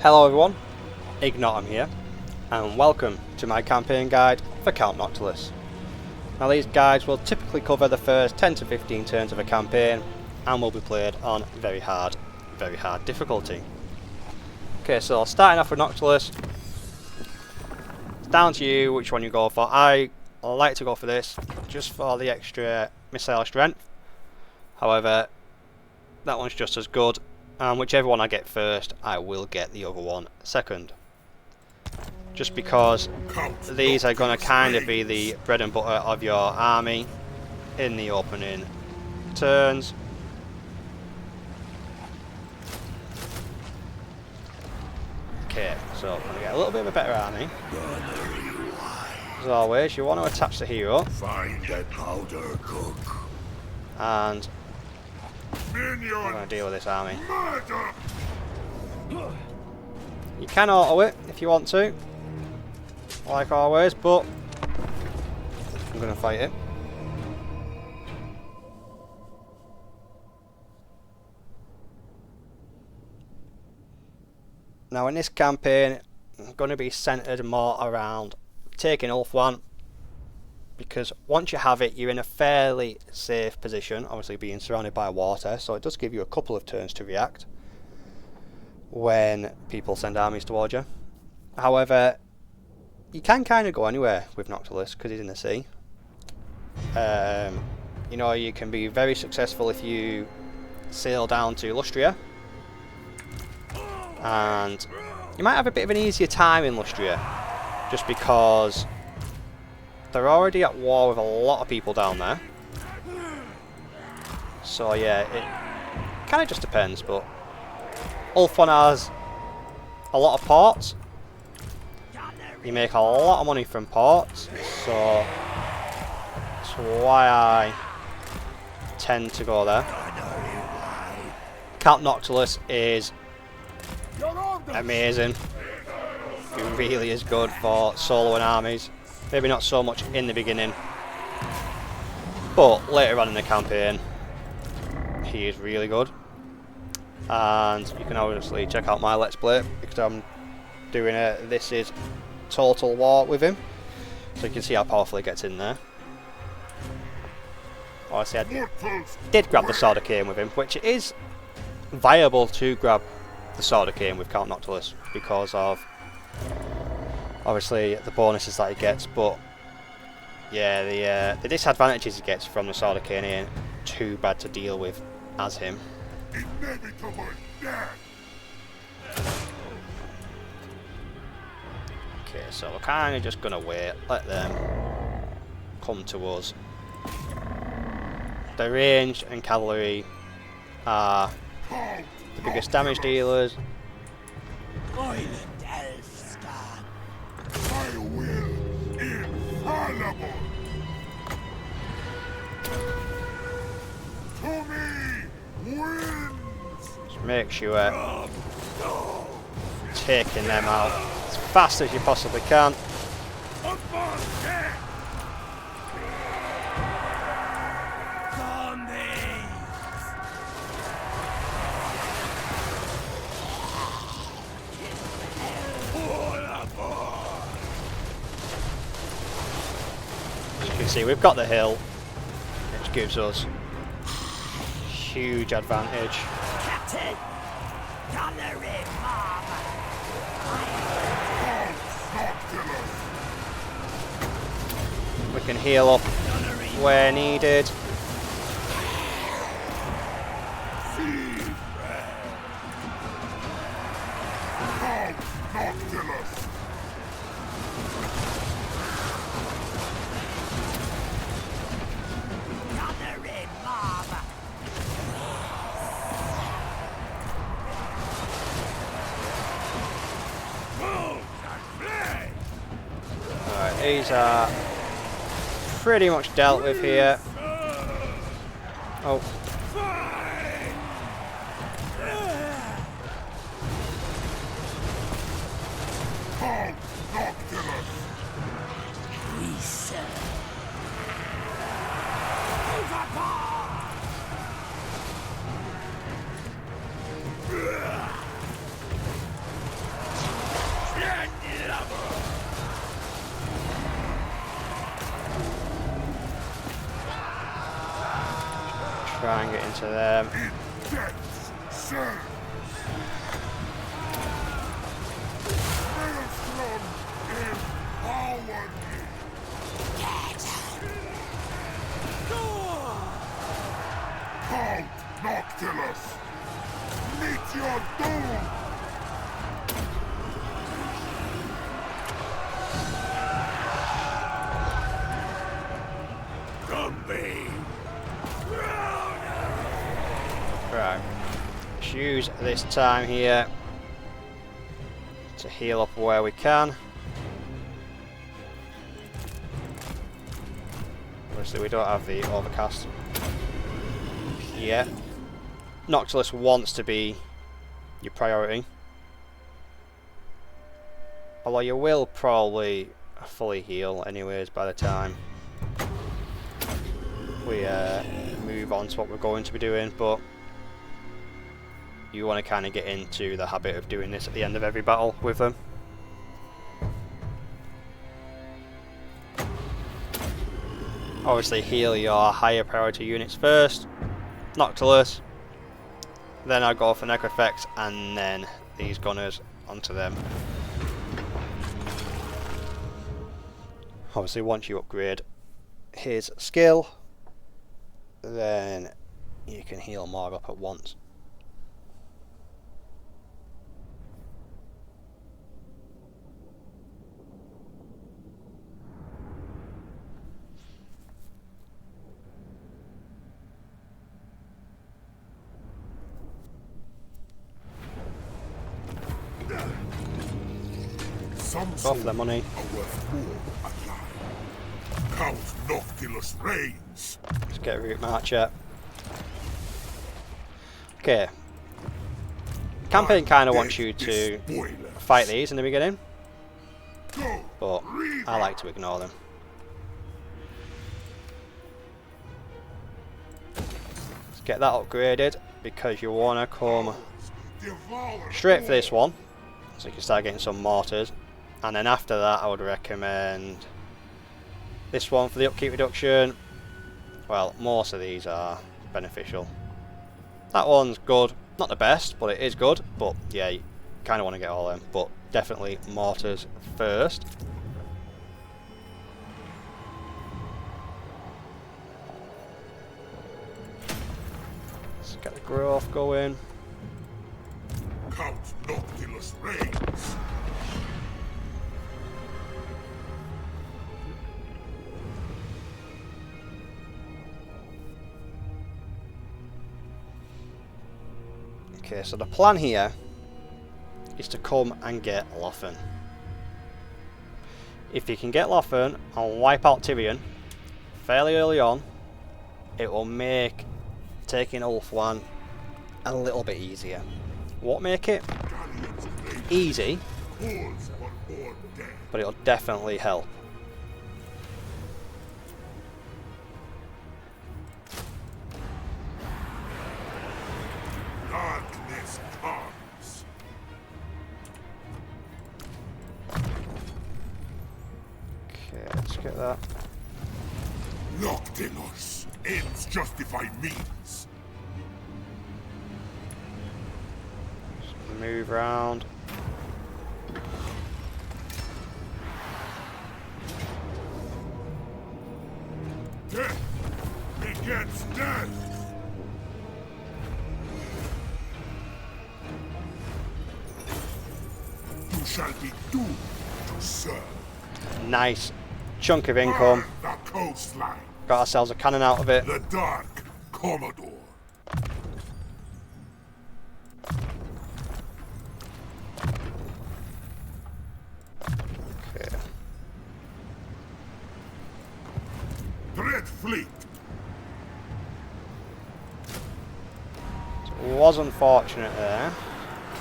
Hello everyone, Ignotum here, and welcome to my campaign guide for Count Noctilus. Now these guides will typically cover the first 10 to 15 turns of a campaign and will be played on very hard difficulty. Okay, so starting off with Noctilus, it's down to you which one you go for. I like to go for this, just for the extra missile strength. However, that one's just as good, and whichever one I get first, I will get the other one second. Just because these are going to kind of be the bread and butter of your army in the opening turns. Okay, so I'm going to get a little bit of a better army. As always, you want to attach the hero. Find that powder, cook. And I'm going to deal with this army. You can auto it if you want to, like always, but I'm going to fight it. Now in this campaign, I'm going to be centered more around taking Ulf 1, because once you have it, you're in a fairly safe position, obviously being surrounded by water, so it does give you a couple of turns to react when people send armies towards you. However, you can kind of go anywhere with Noctilus because he's in the sea. You know, you can be very successful if you sail down to Lustria, and you might have a bit of an easier time in Lustria just because they're already at war with a lot of people down there. So yeah, it kind of just depends, but Ulfon has a lot of ports. You make a lot of money from ports, so that's why I tend to go there. Count Noctilus is amazing. He really is good for soloing armies. Maybe not so much in the beginning, but later on in the campaign he is really good. And you can obviously check out my Let's Play, because I'm doing a This is Total War with him, so you can see how powerful he gets in there. Obviously I did grab the Sword of Cain with him, which it is viable to grab the Sword of Cain with Count Noctilus because of obviously the bonuses that he gets, but yeah, the disadvantages he gets from the Sword of Cain ain't too bad to deal with as him. Okay, so we're kind of just gonna wait, let them come to us. The ranged and cavalry are the biggest damage dealers. My will infallible. To me wins. Just make sure taking them out as fast as you possibly can. See, we've got the hill, which gives us huge advantage. We can heal up where needed. These are pretty much dealt with here. Oh. try and get into them. Count Noctilus! Meet your doom! Right. Let's use this time here to heal up where we can. Obviously we don't have the overcast yet. Noctilus wants to be your priority. Although you will probably fully heal anyways by the time we move on to what we're going to be doing, but you want to kind of get into the habit of doing this at the end of every battle with them. Obviously heal your higher priority units first, Noctilus, then I'll go for Necrophects, and then these gunners onto them. Obviously once you upgrade his skill, then you can heal more up at once. Go for the money. Count Noctilus reigns. Let's get a route marcher. Okay. Campaign kind of wants you to fight these in the beginning, but I like to ignore them. Let's get that upgraded because you want to come straight for this one, so you can start getting some mortars. And then after that I would recommend this one for the upkeep reduction. Well, most of these are beneficial. That one's good, not the best, but it is good. But yeah, you kind of want to get all of them, but definitely mortars first. Let's get the growth going. Count Noctilus reigns. Okay, so the plan here is to come and get Lothan. If you can get Lothan and wipe out Tyrion fairly early on, it will make taking Ulthuan a little bit easier. Won't make it easy, but it'll definitely help. Darkness comes. Okay, let's get that. Noctilus, ends justify means. Just move around. Death begets death. You shall be doomed to serve. Nice chunk of income. Burn the coastline. Got ourselves a cannon out of it. The Dark Commodore. Okay. Dread Fleet. So it was unfortunate there.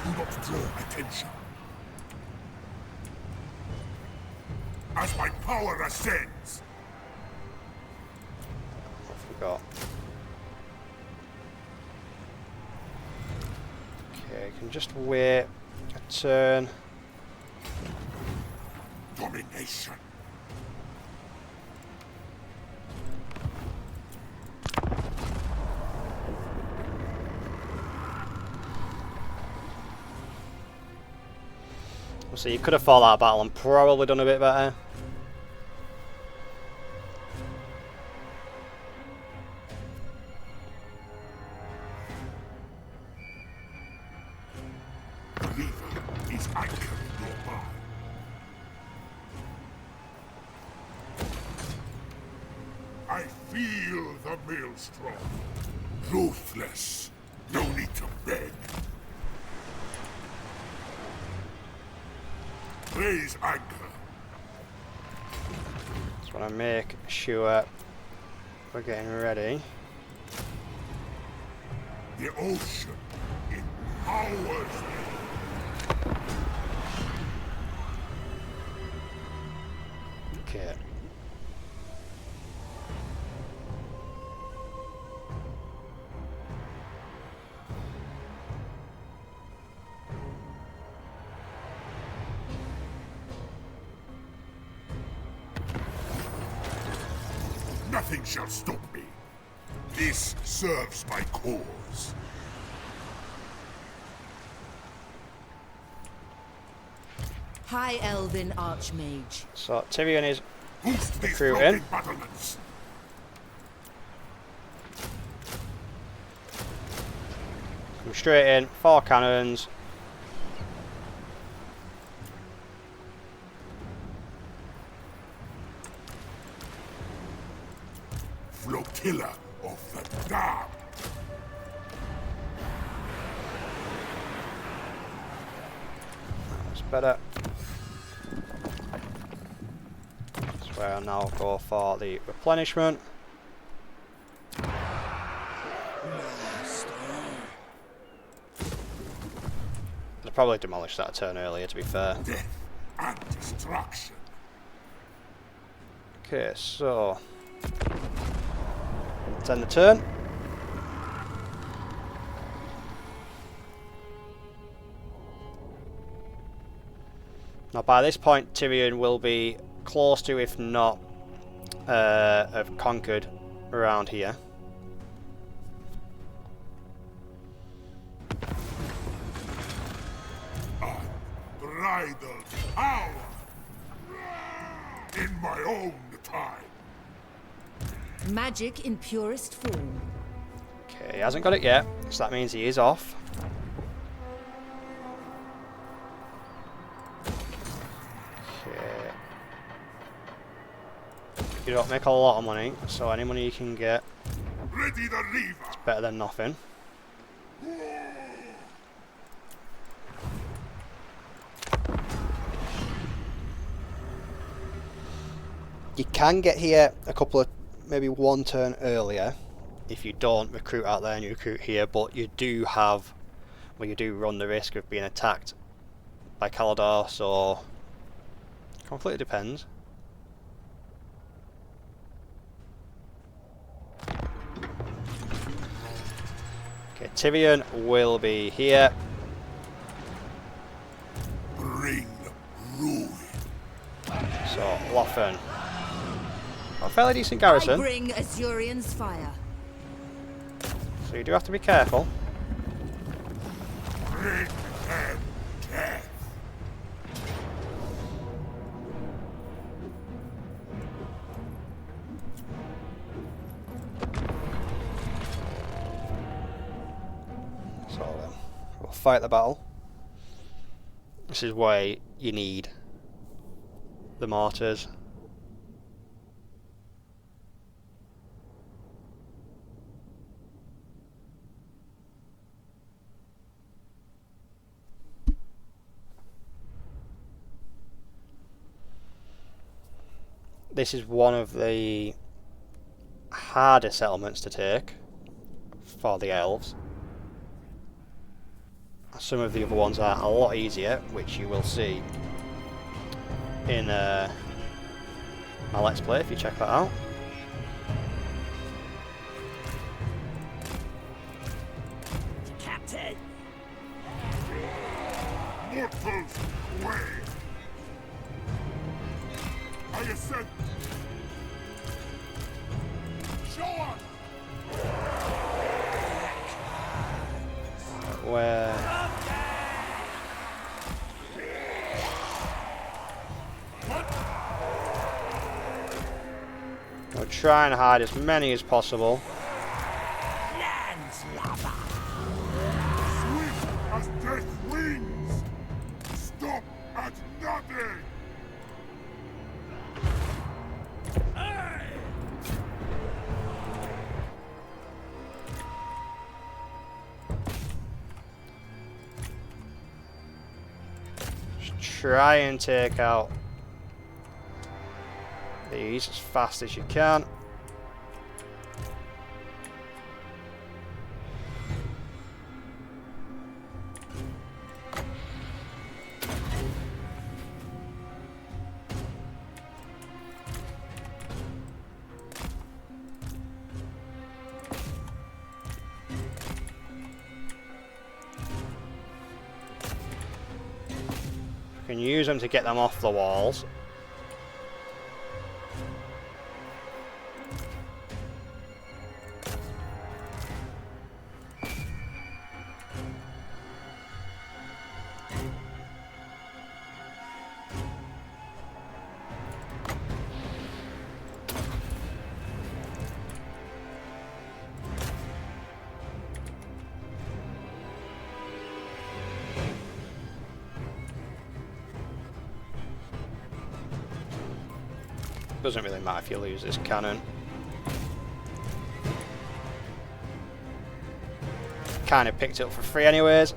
Do not draw attention. As my power ascends. What have we got? Okay, you can just wait a turn. Domination. So you could have fought that battle and probably done a bit better. The river is anchored nearby. I feel the maelstrom. Ruthless. No need to beg. Raise anchor. Just want to make sure we're getting ready. The ocean empowers me. Okay. Nothing shall stop me. This serves my cause. High Elven Archmage. So Tyrion is Boost these recruiting. floating battlements. Come straight in, 4 cannons. Flotilla of the damned. That's better. That's where I'll now go for the replenishment. They probably demolished that turn earlier, to be fair. Death and destruction. Okay, so let's end the turn. Now by this point Tyrion will be close to, if not have conquered around here. Unbridled power. In my own time. Magic in purest form. Okay, he hasn't got it yet, so that means he is off. Okay. You don't make a lot of money, so any money you can get Ready the reaver. is better than nothing. You can get here a couple of, maybe one turn earlier if you don't recruit out there and you recruit here, but you do have, well, you do run the risk of being attacked by Calador, so completely depends. Okay, Tyrion will be here. Bring ruin. So Lofen, a fairly decent I garrison, bring Azurian's fire. so you do have to be careful. Bring them death. So we'll fight the battle. This is why you need the mortars. This is one of the harder settlements to take for the elves. Some of the other ones are a lot easier, which you will see in my Let's Play if you check that out. Captain! Mortals away. I ascend. Show us. Where try and hide as many as possible. Swift as death wings! Stop at nothing! Just try and take out these as fast as you can. You can use them to get them off the walls. Doesn't really matter if you lose this cannon. Kind of picked it up for free anyways.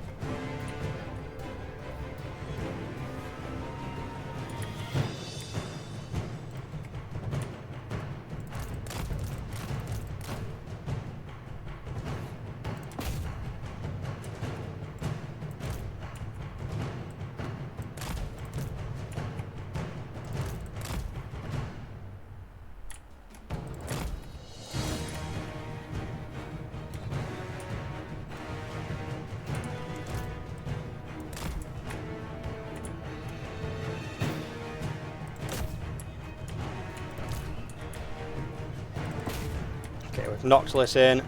Okay, with Noctilus in.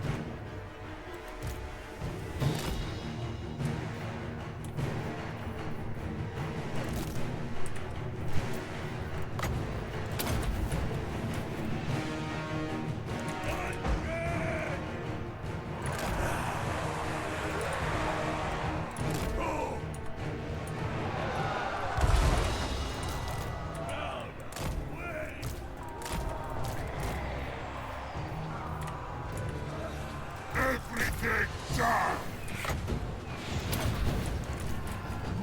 Everything done!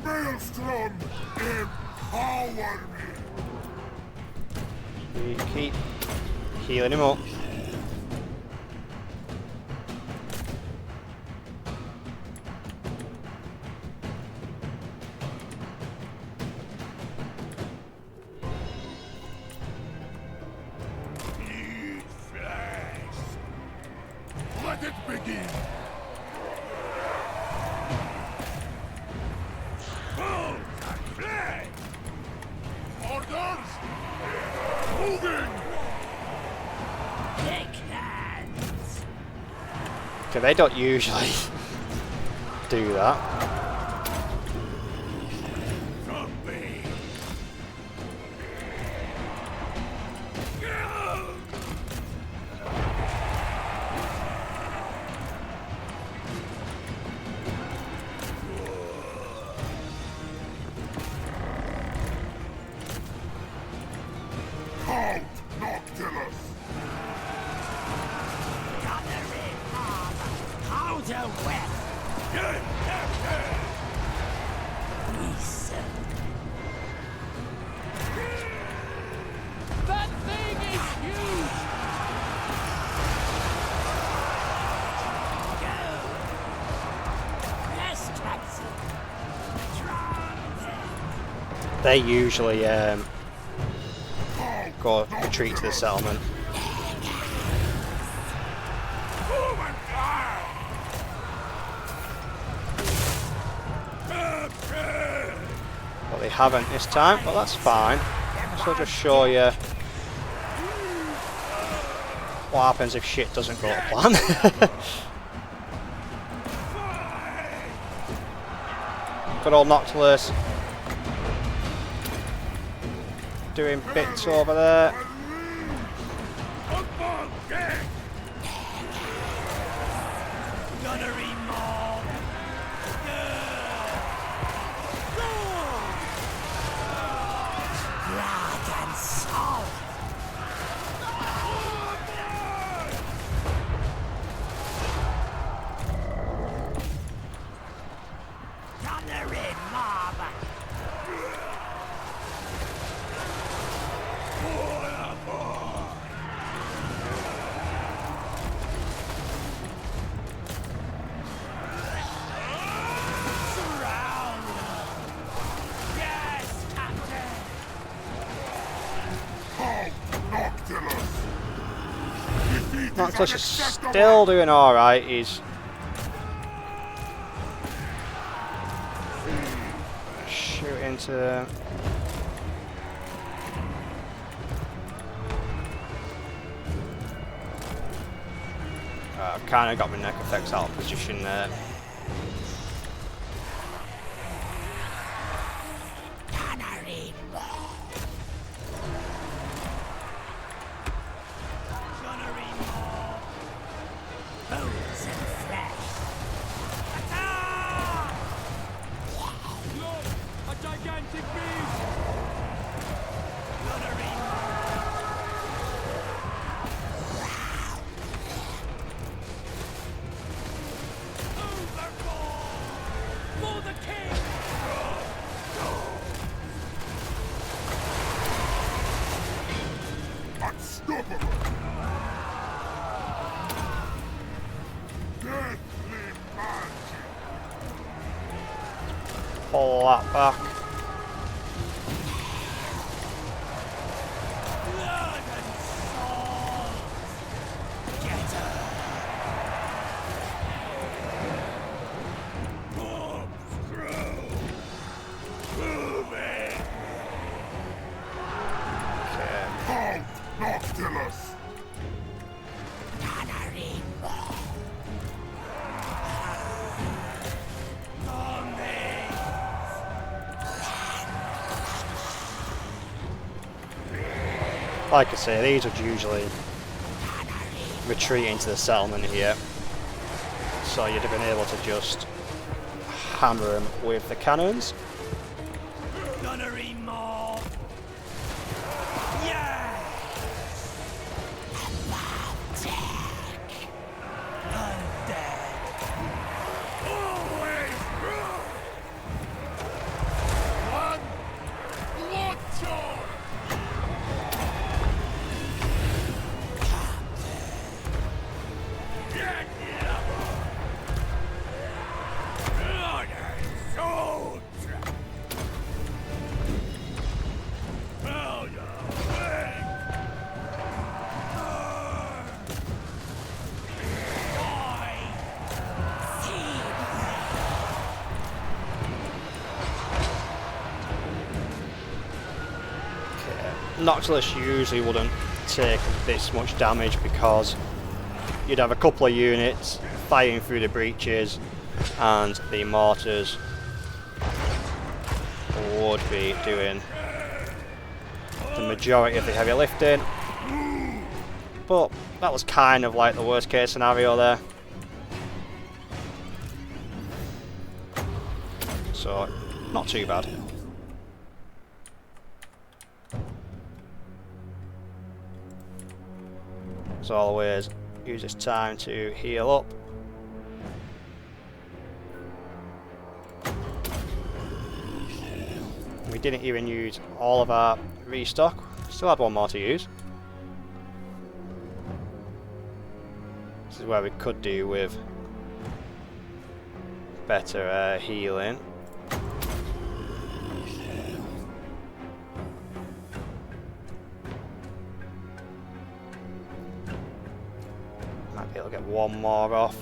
Maelstrom, empower me! You keep healing him up. Need flesh! Let it begin! Boom! Play! Orders! Moving! Take hands! Okay, they don't usually do that. From me! Count Noctilus! How to wet? That thing is huge! Go! Yes, Captain! They usually go retreat to the settlement. But they haven't this time, but that's fine. So I'll just show you what happens if shit doesn't go to plan. Good old Noctilus doing bits over there. Gunnery mob. Surround them. Yes, Captain. Count Noctilus. Defeat his Noctilus is unacceptable. still doing alright. He's shooting to them. I've kind of got my neck effects out of position there. Gunnery mob. Gunnery mob. Bones and flesh. Attack! Look! A gigantic beast! Gunnery mob. Overboard! For the king! Unstoppable. Deathly magic. Pull that back. Blood and salt! Get her! Bombs through. Moving. Okay. Count Noctilus. Gunnery mob! Like I say, these would usually retreat into the settlement here. So you'd have been able to just hammer them with the cannons. Gunnery mob! Yes! Attack! Undead! Always through. One. Blood charge. Get up. Bloody soldier. Proud away. Noctilus usually wouldn't take this much damage because you'd have a couple of units firing through the breaches and the mortars would be doing the majority of the heavy lifting. But that was kind of like the worst case scenario there. So, not too bad. As always, use this time to heal up. We didn't even use all of our restock. Still had one more to use. This is where we could do with better healing. Might be able to get one more off.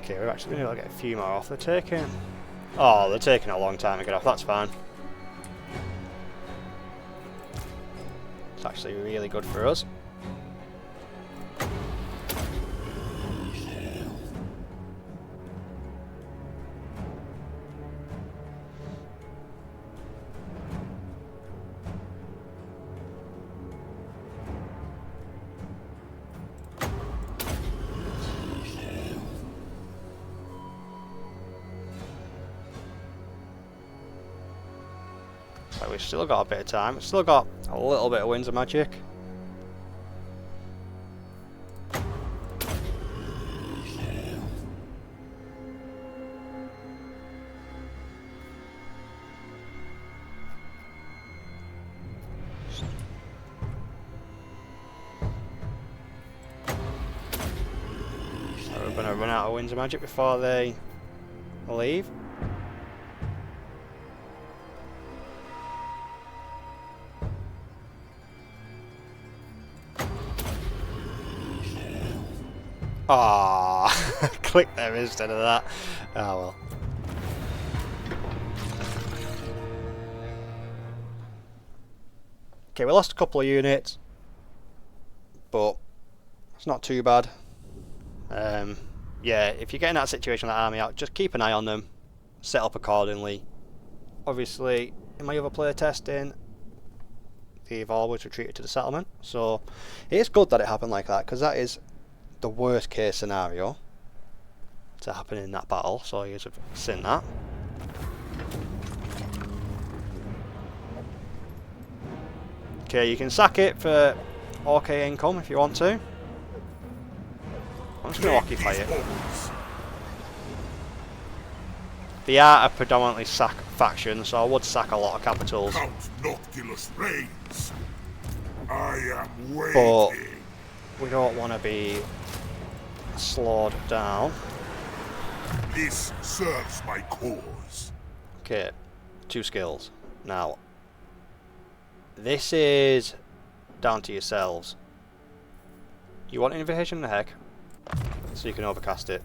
Okay, we're actually going to get a few more off. They're taking a long time to get off. That's fine. It's actually actually really good for us. So we've still got a bit of time. We've still got a little bit of winds of magic. So we're going to run out of winds of magic before they leave. Ah, click there instead of that. Ah well. Okay, we lost a couple of units, but it's not too bad. Yeah, if you get in that situation with that army out, just keep an eye on them, set up accordingly. Obviously, in my other player testing, they've always retreated to the settlement, so it's good that it happened like that, because that is the worst case scenario to happen in that battle, so you have seen that. Okay, you can sack it for OK income if you want to. I'm just going to occupy it. They are a predominantly sack faction, so I would sack a lot of capitals. Count Noctilus reigns. I am waiting. But we don't want to be slowed down. This serves my cause. Okay, 2 skills. Now, this is down to yourselves. You want Invitation in the Heck, so you can overcast it.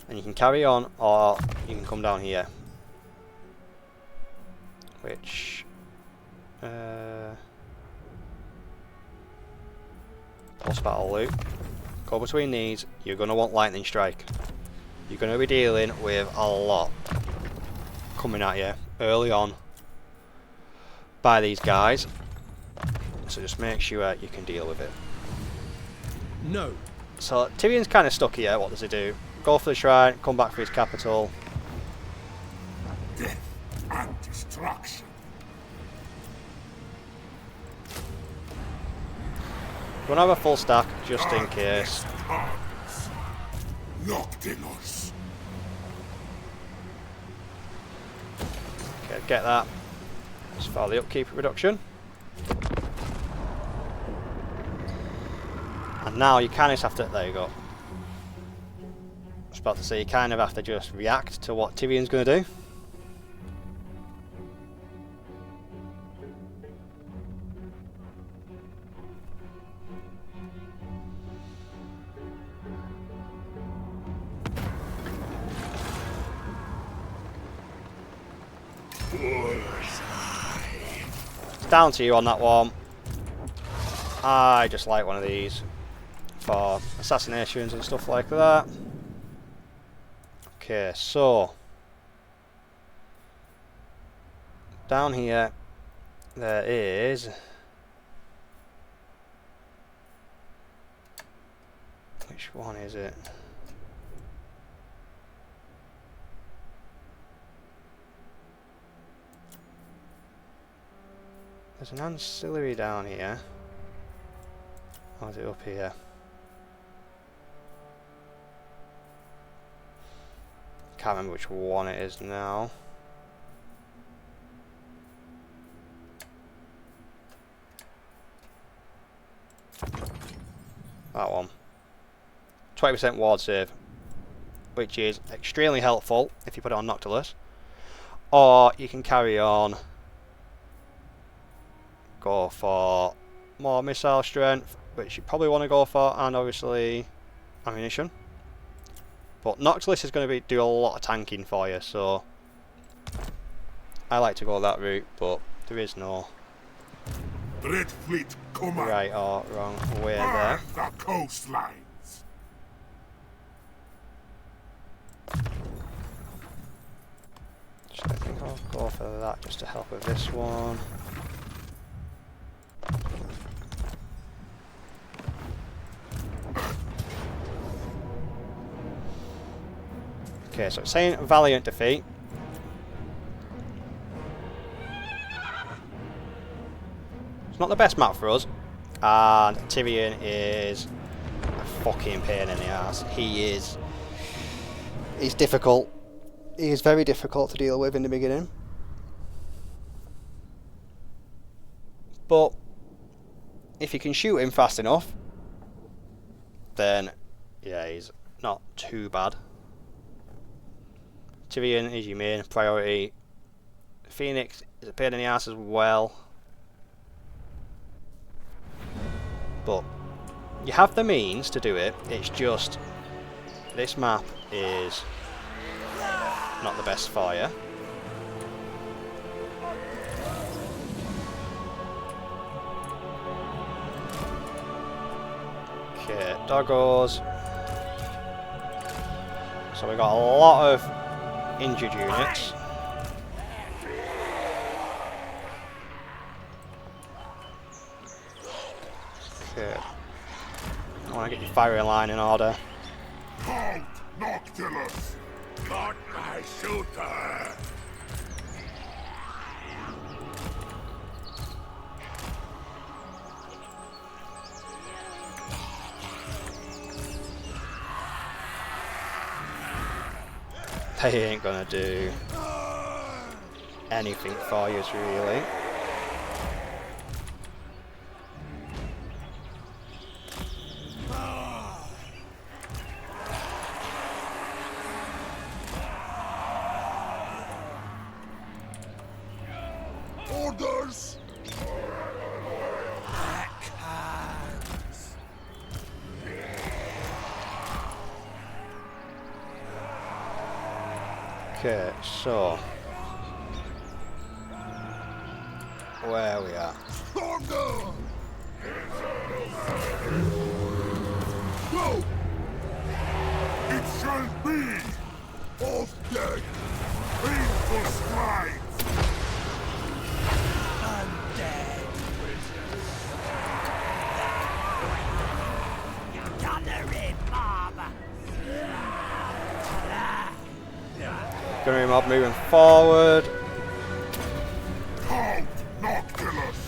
And you can carry on, or you can come down here. Which... post-battle loot. Go between these, you're going to want Lightning Strike. You're going to be dealing with a lot coming at you early on by these guys. So just make sure you can deal with it. No. So Tyrion's kind of stuck here. What does he do? Go for the shrine, come back for his capital. Death and destruction. You want to have a full stack just in case. Noctilus. Okay, get that. Just for the upkeep reduction. And now you kind of just have to. There you go. I was about to say you kind of have to just react to what Tyrion's going to do. It's down to you on that one. I just like one of these for assassinations and stuff like that. Okay, so down here there is, which one is it? There's an ancillary down here. Or is it up here? Can't remember which one it is now. That one. 20% ward save, which is extremely helpful if you put it on Noctilus. Or you can carry on, go for more missile strength, which you probably want to go for, and obviously ammunition. But Noctilus is going to do a lot of tanking for you, so I like to go that route, but there is no Dread Fleet command. Right or wrong way Guard there. the coastlines. So I think I'll go for that just to help with this one. Okay, so it's saying valiant defeat. It's not the best map for us, and Tyrion is a fucking pain in the ass. He's difficult. He is very difficult to deal with in the beginning. But if you can shoot him fast enough, then yeah, he's not too bad. Tyrion is your main priority. Phoenix is a pain in the ass as well. But you have the means to do it. It's just this map is not the best for you. Okay, doggos. So we got a lot of injured units. Okay. I want to get your firing line in order. Count Noctilus. Not my shooter. They ain't gonna do anything for you, really. Orders. Okay, so where are we at? Storm down. Go. It shall be. Both dead. Painful strides. Gunnery mob moving forward. Count Noctilus.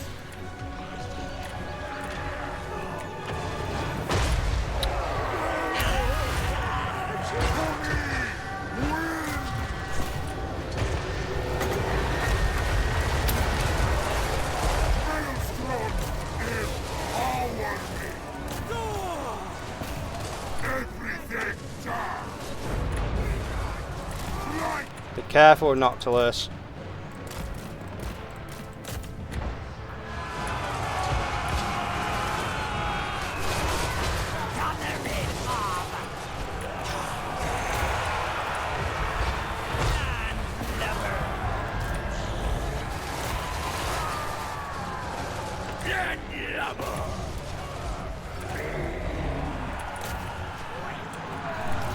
Maelstrom is our everything down. Like Be careful with Noctilus.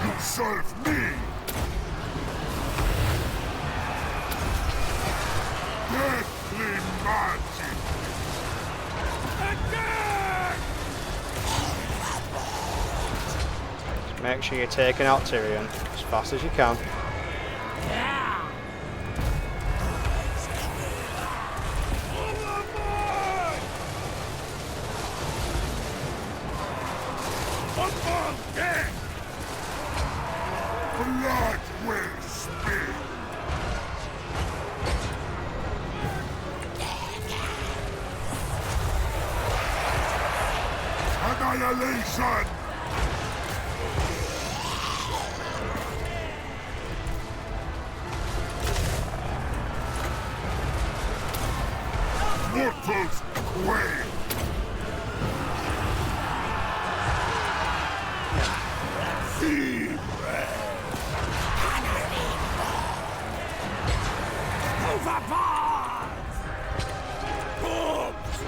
you serve me. Deathly magic. Make sure you're taking out Tyrion as fast as you can. Blood will spill. Annihilation! Mortals quail! Fever! Overboard! Corpse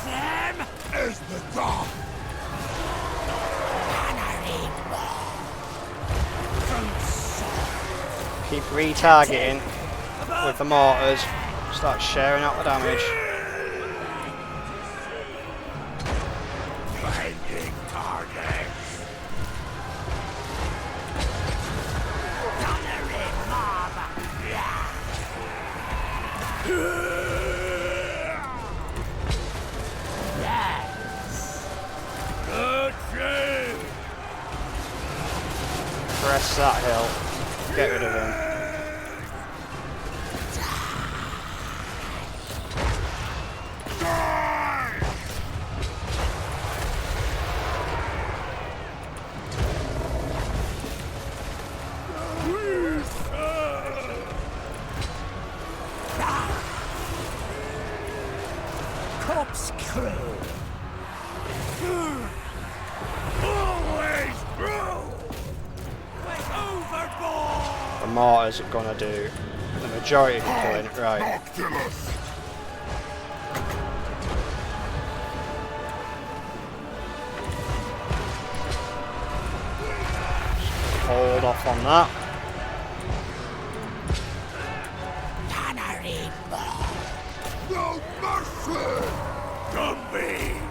them is the dark. Keep retargeting with the mortars. Start sharing out the damage. Finding targets. Press that hill. Get rid of him. Corpse crew. Always through. Overboard. The mortars are gonna do the majority of the killing. Right. Noctilus. Hold off on that. No mercy. Gumby.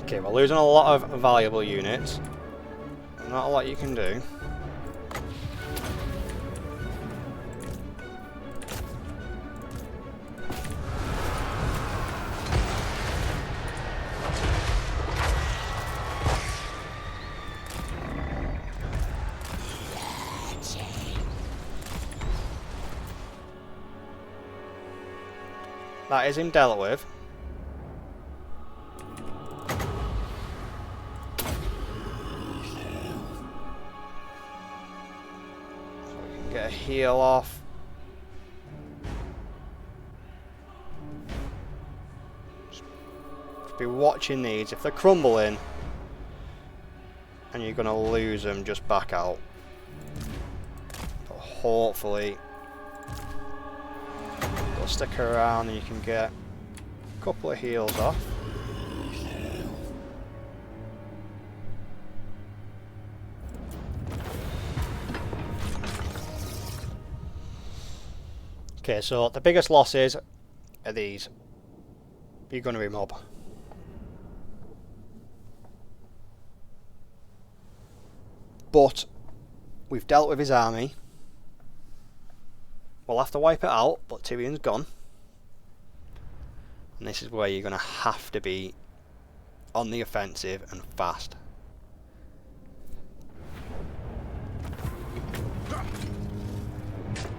Okay, we're losing a lot of valuable units. Not a lot you can do. That is him dealt with. Get a heal off. Just be watching these. If they're crumbling and you're going to lose them, just back out. But hopefully they'll stick around and you can get a couple of heals off. Okay, so the biggest losses are these. You're going to be mob. But we've dealt with his army. We'll have to wipe it out, but Tyrion's gone. And this is where you're going to have to be on the offensive and fast.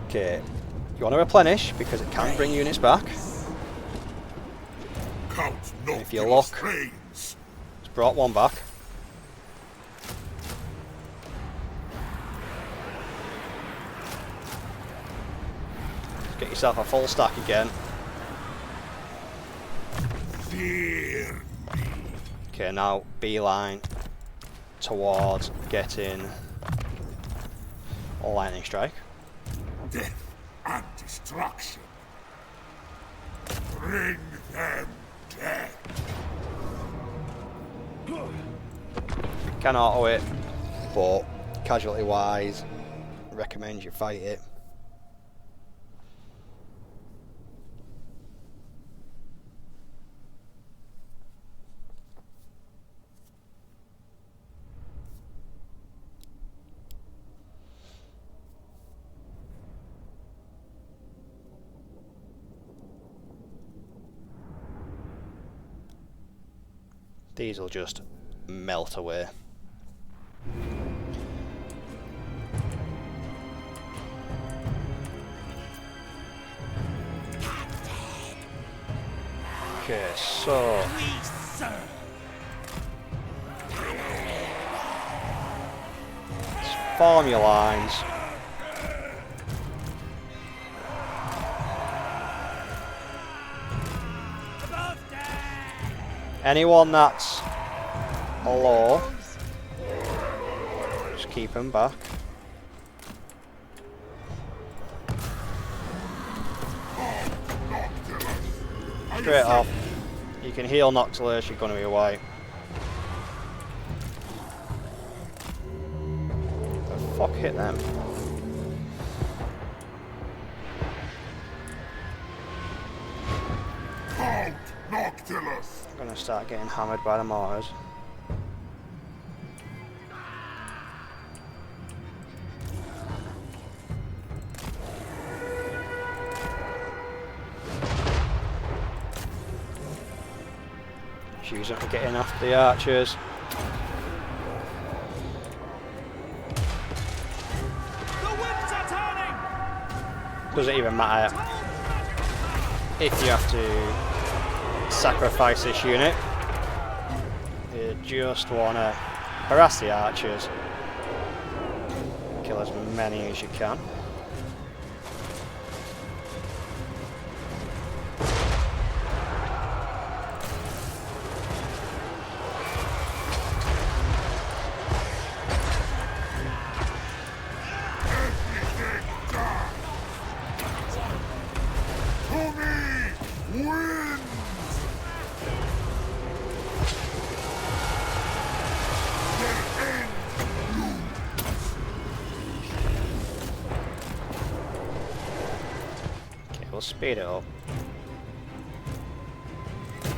Okay. You want to replenish because it can bring units back. Count Noctilus If you look, reigns. it's brought one back. Get yourself a full stack again. Fear me. Okay, now beeline towards getting a lightning strike. Death and destruction. Bring them death. Can auto it, but casualty wise, recommend you fight it. These will just melt away. Okay, so let's form your lines. Anyone that's low, just keep them back. straight off. You can heal Noctilus, you're going to be away. The fuck hit them? Count Noctilus! I'm going to start getting hammered by the mortars. Use them for getting after the archers. The winds are turning. Doesn't even matter if you have to sacrifice this unit. You just want to harass the archers. Kill as many as you can. We'll speed it up. You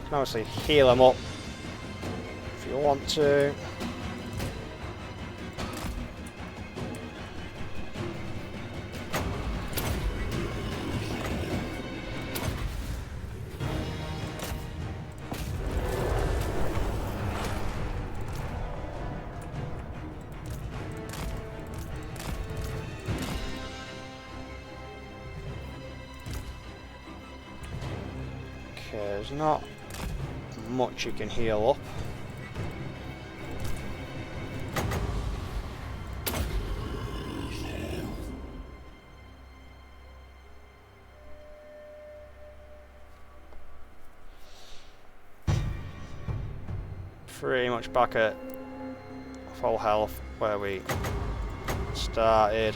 can obviously heal them up if you want to. There's not much you can heal up. Pretty much back at full health where we started.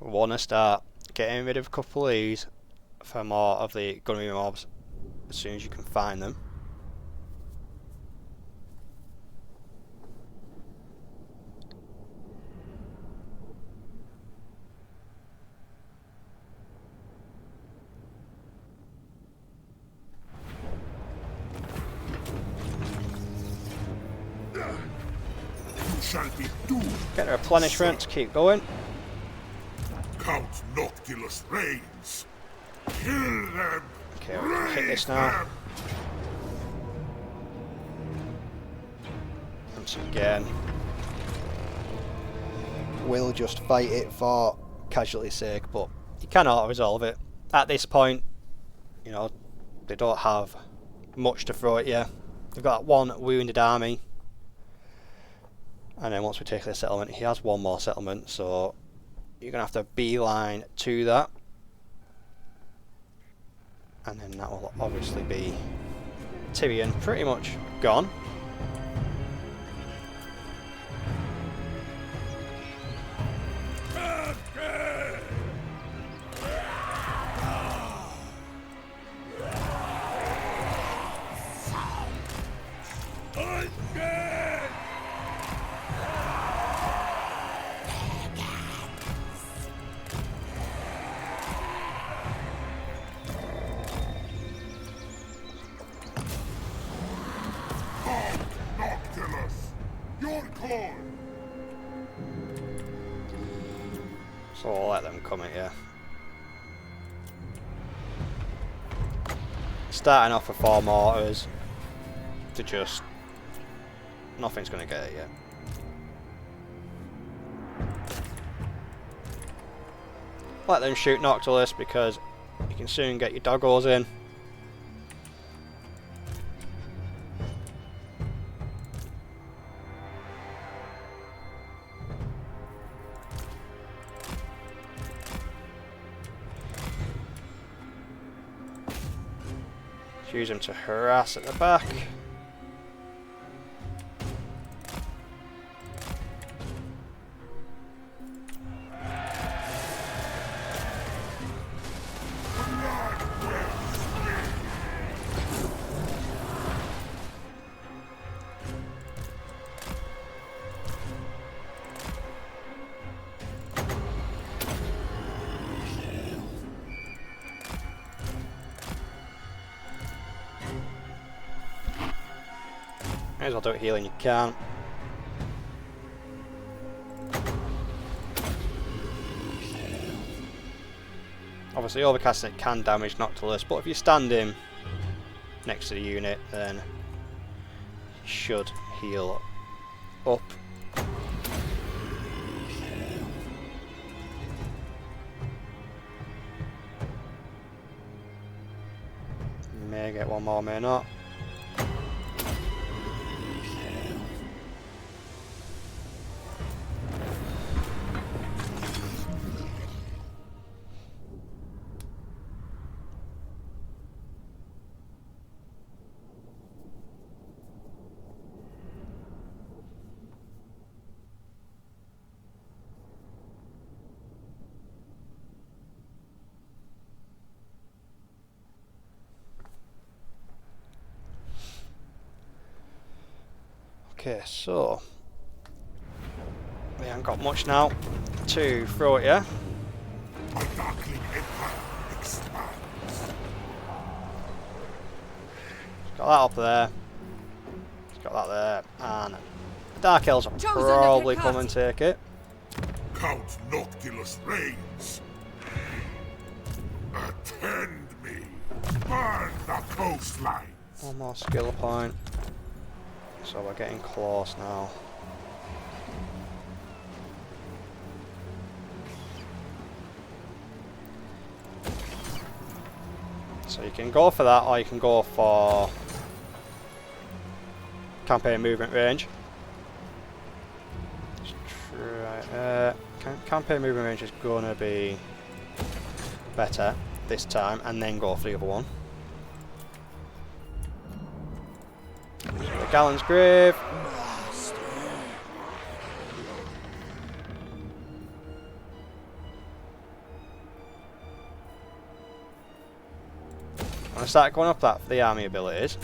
Want to start getting rid of a couple of these for more of the gunnery mobs as soon as you can find them. You shall be doomed. Get the replenishment to keep going. Count Noctilus reigns. Kill them. Okay, we can hit this Raise now. them. Once again, we'll just fight it for casualty's sake, but you cannot resolve it. At this point, you know, they don't have much to throw at you. They've got one wounded army. And then once we take the settlement, he has one more settlement, so you're going to have to beeline to that. And then that will obviously be Tyrion pretty much gone. Noctilus, your call. So I'll let them come at you. Starting off with 4 mortars to just... nothing's going to get it yet. Let them shoot Noctilus because you can soon get your doggos in. use him to harass at the back. Might as well do it healing you can. Obviously overcasting it can damage Noctilus, but if you stand him next to the unit then he should heal up. May get one more, may not. Okay, so we haven't got much now to throw at you. My darkling empire expands. Got that up there. Got that there, and Dark Elves will Chosen probably to come and take it. Count Noctilus reigns. Attend me. Burn the coastline. One more skill point. So we're getting close now. So you can go for that, or you can go for campaign movement range. Let's try, campaign movement range is gonna be better this time, and then go for the other one. So the Gallon's Grave. I'm gonna start going up that for the army abilities.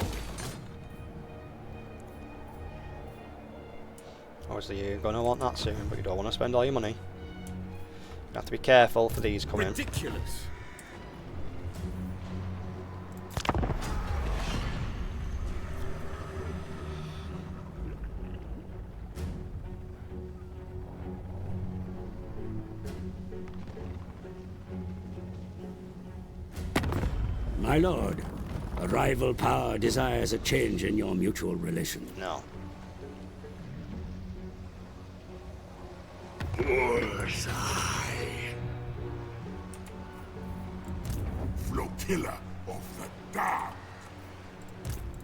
Obviously you're gonna want that soon, but you don't want to spend all your money. You have to be careful for these coming. Ridiculous. My lord, a rival power desires a change in your mutual relations. No. Flotilla of the dark.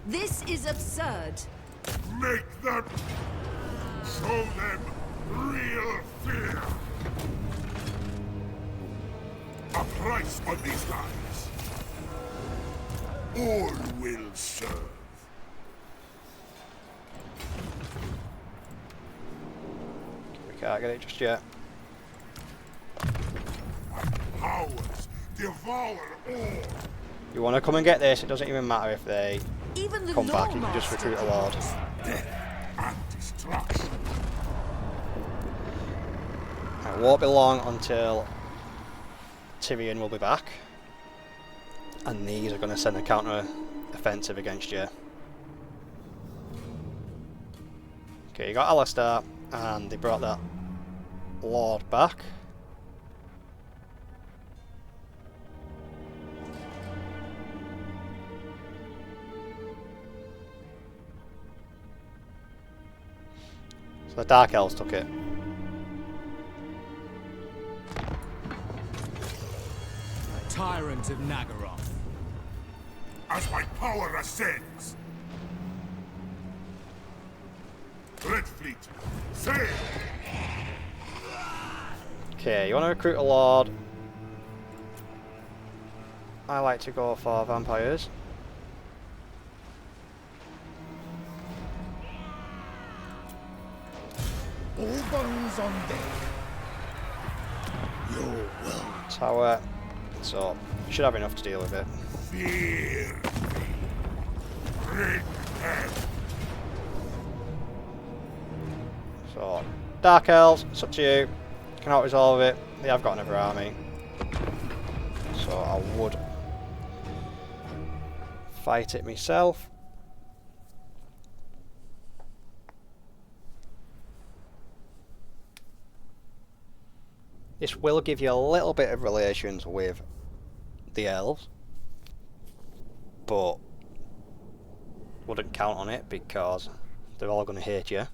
This is absurd. Make them. Show them real fear. A price on these lives. All will serve. We can't get it just yet. Powers devour all. You want to come and get this, it doesn't even matter if they Even the come back, you Lord can just Master recruit a Lord. Death and destruction. It won't be long until Tyrion will be back. And these are going to send a counter offensive against you. Okay, you got Alistair, and they brought that Lord back. So the Dark Elves took it. Tyrant of Nagaroth. As my power ascends. Red Fleet, sail! Okay, you want to recruit a Lord? I like to go for vampires. All bones on deck. You will Tower. So, should have enough to deal with it. fear me. Repent. So, Dark Elves, it's up to you. Cannot resolve it. They have got another army. So I would fight it myself. This will give you a little bit of relations with the elves, but wouldn't count on it because they're all going to hate you.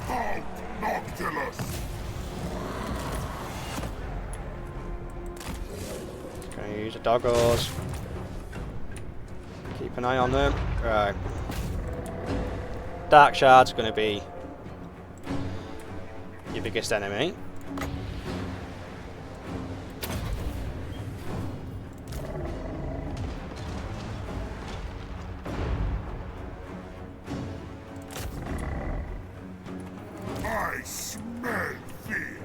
Count Noctilus. Gonna use the doggos. Keep an eye on them. Right. Dark Shard's gonna be your biggest enemy. I smell fear.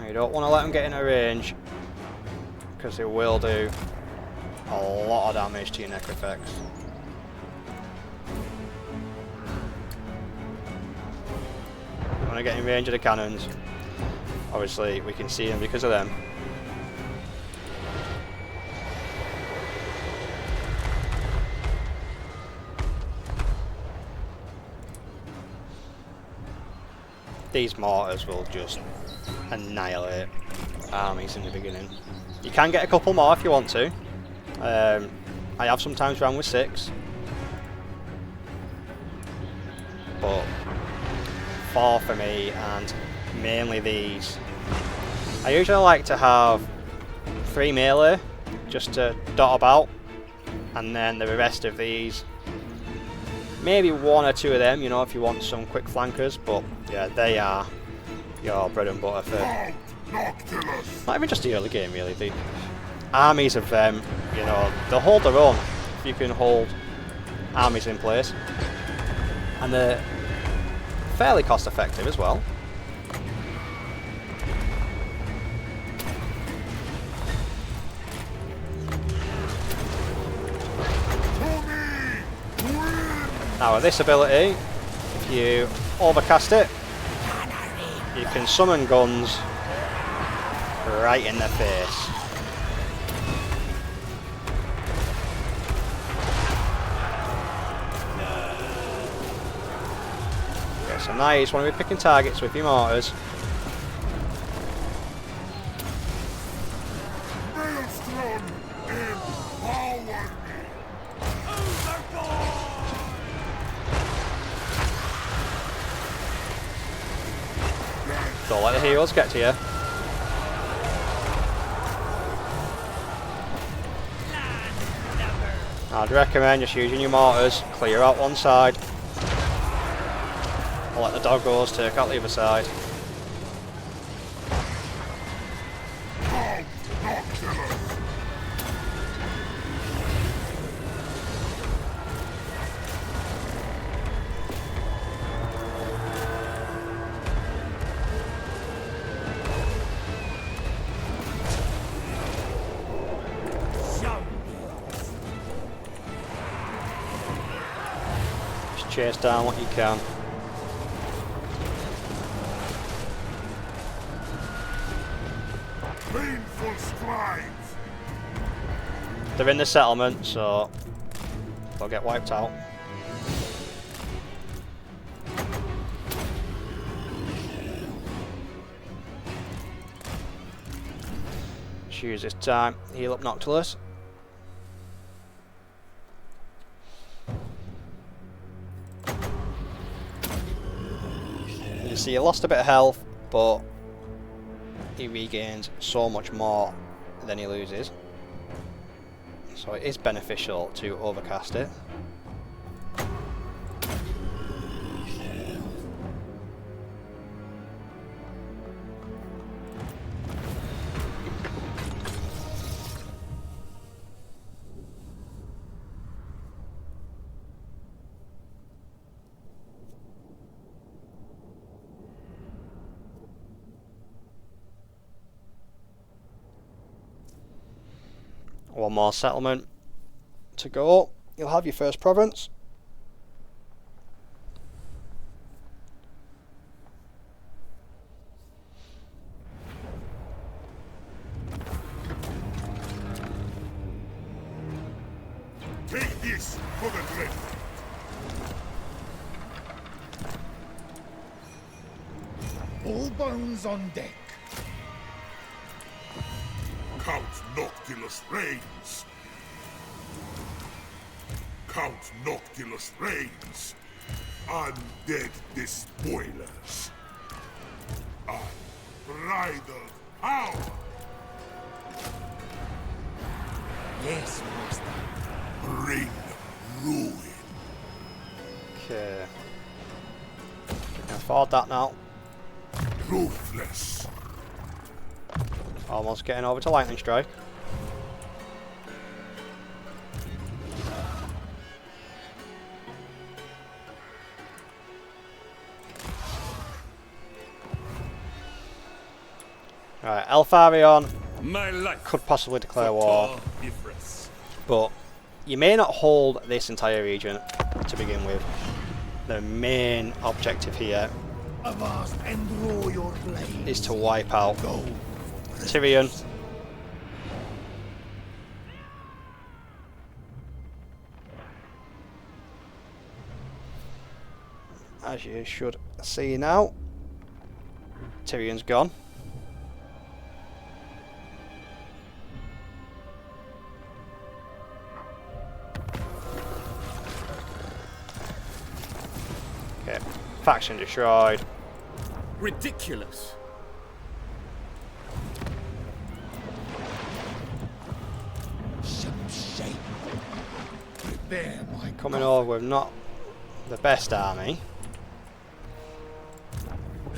You don't want to let them get into range because they will do a lot of damage to your neck effects. You want to get in range of the cannons. Obviously we can see them because of them. These mortars will just annihilate armies in the beginning. You can get a couple more if you want to. I have sometimes run with 6, but 4 for me, and mainly these. I usually like to have 3 melee just to dot about, and then the rest of these, maybe 1 or 2 of them, you know, if you want some quick flankers. But yeah, they are your bread and butter for Count Noctilus. not even just the early game, really. The armies of them, you know, they'll hold their own if you can hold armies in place, and they're fairly cost effective as well. Now with this ability, if you overcast it, you can summon guns right in their face. Okay, so now you just want to be picking targets with your mortars. Maelstrom, empower me. Don't let the heroes get to you. I'd recommend just using your mortars, clear out one side. I'll let the doggos take out the other side. Count Noctilus. Just chase down what you can. painful strides. They're in the settlement, so they'll get wiped out. Let's use this time, heal up Noctilus. You see, he lost a bit of health, but he regains so much more than he loses. So it is beneficial to overcast it. One more settlement to go. You'll have your first province. Take this for the drift. All bones on deck. Count Noctilus reigns. Count Noctilus reigns. Undead despoilers. Unbridled power. Yes, master. Bring ruin. Okay. Can afford that now. Ruthless. Almost getting over to lightning strike. Right, Elfarion My life could possibly declare for war, Tar Ifris. but you may not hold this entire region to begin with. The main objective here Avast and draw your blade. is to wipe out Tyrion. As you should see now, Tyrion's gone. Okay, faction destroyed. Ridiculous. Some shape. Prepare my Coming over with not the best army.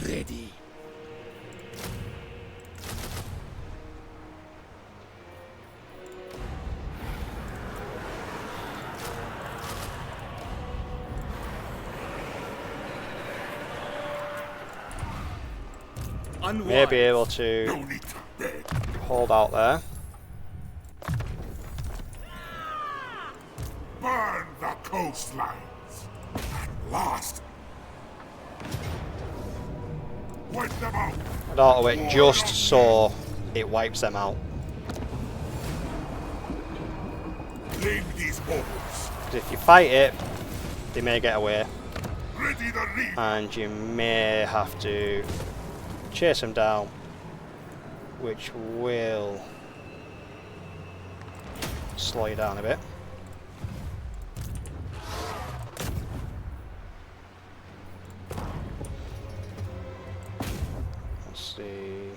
ready. Unwise. May be able No to need to beg. hold out there. Burn the coastlines. At last. Wipe them out. I'd auto it just so it wipes them out. Claim these hovels. 'Cause if you fight it, they may get away, Ready the reef. and you may have to chase them down, which will slow you down a bit. Let's see.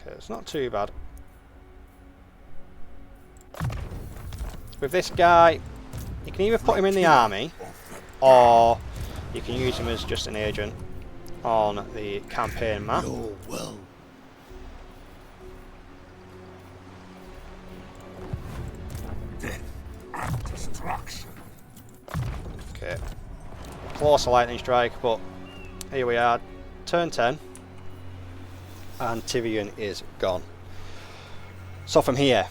Okay, it's not too bad. With this guy, you can either put him in the army, or you can use him as just an agent on the campaign map. Oh, well. Death and destruction. Okay. Close a lightning strike, but here we are, turn 10, and Tyrion is gone. So from here,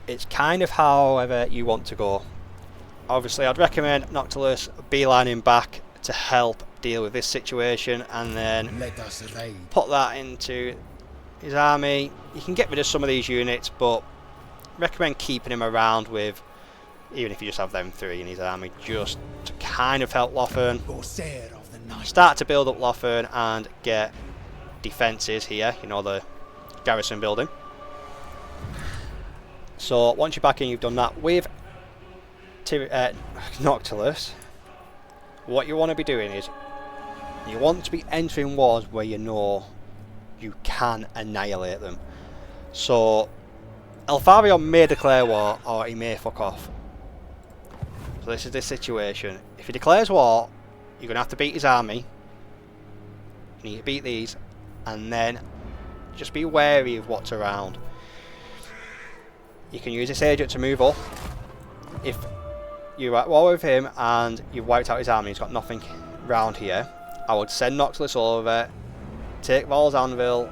it's kind of however you want to go. obviously I'd recommend Noctilus beelining back to help deal with this situation, and then Let us raid. put that into his army. You can get rid of some of these units, but recommend keeping him around with, even if you just have them 3 in his army, just to kind of help Lothern. Corsair of the night. Start to build up Lothern and get defences here, you know, the garrison building. So once you're back in, you've done that with Noctilus. What you want to be doing is you want to be entering wars where you know you can annihilate them. So Eltharion may declare war, or he may fuck off. So this is the situation. If he declares war, you're going to have to beat his army. You need to beat these, and then just be wary of what's around. You can use this agent to move up. If you're at war with him and you've wiped out his army, he's got nothing round here, I would send Noctilus over, take Val's Anvil,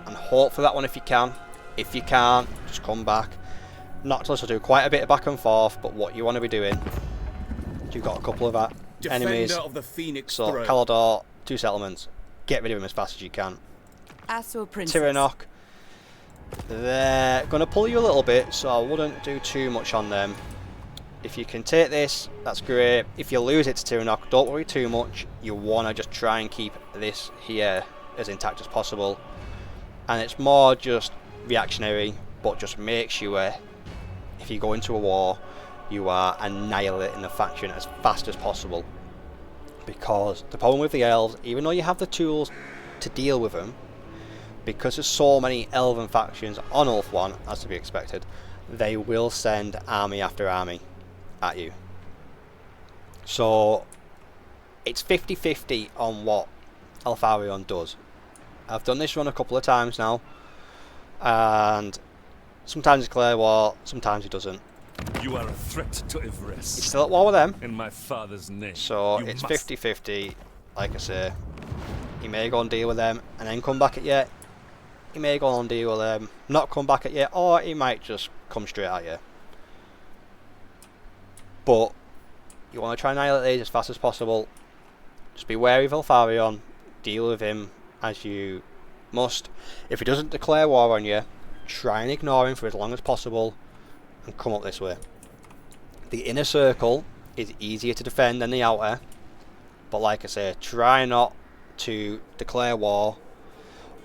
and hope for that one if you can. If you can't, just come back. Noctilus will do quite a bit of back and forth, but what you want to be doing, you've got a couple of enemies. Defender of the Phoenix So throne. Calador, 2 settlements. Get rid of him as fast as you can. Asso Princess. Tyrion, they're going to pull you a little bit, so I wouldn't do too much on them. If you can take this, that's great. If you lose it to Tyrion, don't worry too much. You want to just try and keep this here as intact as possible. And it's more just reactionary, but just make sure if you go into a war, you are annihilating the faction as fast as possible. Because the problem with the elves, even though you have the tools to deal with them, because there's so many elven factions on Ulf 1, as to be expected, they will send army after army at you. So it's 50-50 on what Eltharion does. I've done this run a couple of times now, and sometimes he declares war, sometimes he doesn't. You are a threat to He's Ivres. still at war with them, In my father's name. so you it's must 50-50. Like I say, he may go and deal with them and then come back at you. He may go and deal with them, not come back at you, or he might just come straight at you. But you want to try and annihilate these as fast as possible. Just be wary of Eltharion, deal with him as you must. If he doesn't declare war on you, try and ignore him for as long as possible and come up this way. The inner circle is easier to defend than the outer, but like I say, try not to declare war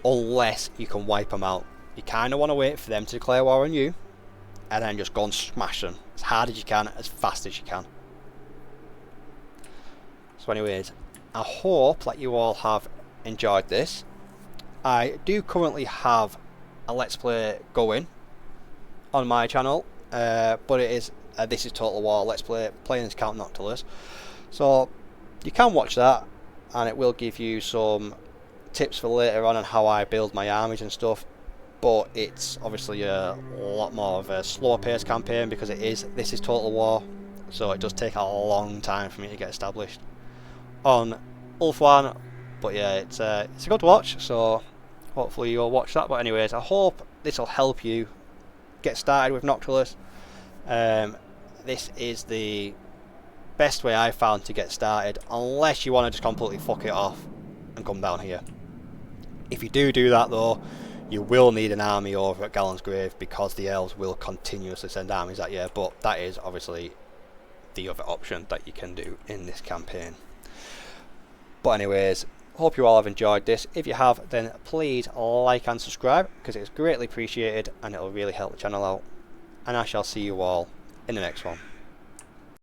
unless you can wipe them out. You kind of want to wait for them to declare war on you and then just go and smash them as hard as you can, as fast as you can. So anyways, I hope that you all have enjoyed this. I do currently have a Let's Play going on my channel, but it is This is Total War Let's Play, playing as Count Noctilus. So you can watch that, and it will give you some tips for later on how I build my armies and stuff. But it's obviously a lot more of a slower paced campaign because this is Total War, so it does take a long time for me to get established on Ulf 1. But yeah, it's a good watch, so hopefully you'll watch that. But anyways, I hope this will help you get started with Noctilus. This is the best way I've found to get started, unless you want to just completely fuck it off and come down here. If you do that though, you will need an army over at Gallon's Grave, because the elves will continuously send armies at you, but that is obviously the other option that you can do in this campaign. But anyways, hope you all have enjoyed this. If you have, then please like and subscribe, because it's greatly appreciated and it will really help the channel out. And I shall see you all in the next one.